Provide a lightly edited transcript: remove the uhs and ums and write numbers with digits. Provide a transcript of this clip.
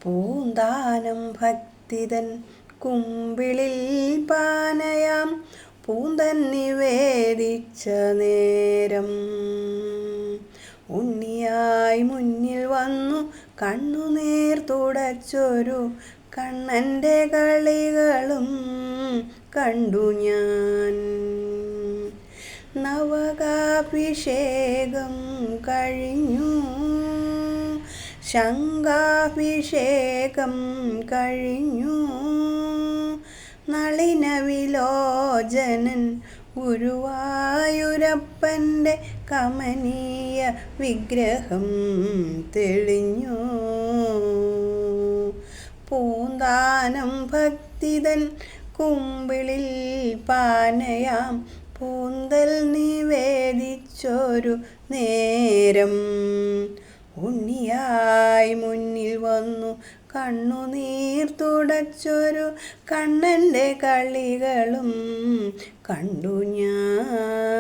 പൂന്താനം ഭക്തിതൻ കുമ്പിളിൽ പാനയാം പൂന്തൻ നിവേദിച്ച നേരം ഉണ്ണിയായി മുന്നിൽ വന്നു കണ്ണുനീർ തുടച്ചൊരു കണ്ണൻ്റെ കളികളും കണ്ടു ഞാൻ. നവകാഭിഷേകം കഴിഞ്ഞു, ശംഖാഭിഷേകം കഴിഞ്ഞു, നളിനവിലോചനൻ ഗുരുവായൂരപ്പൻ്റെ കമനീയ വിഗ്രഹം തെളിഞ്ഞു. പൂന്താനം ഭക്തിതൻ കുമ്പിളിൽ പാനയാം പൂന്തൽ നിവേദിച്ചൊരു നേരം ഉണ്ണിയായി മുന്നിൽ വന്നു കണ്ണുനീർ തുടച്ചൊരു കണ്ണൻ്റെ കളികളും കണ്ടു ഞാൻ.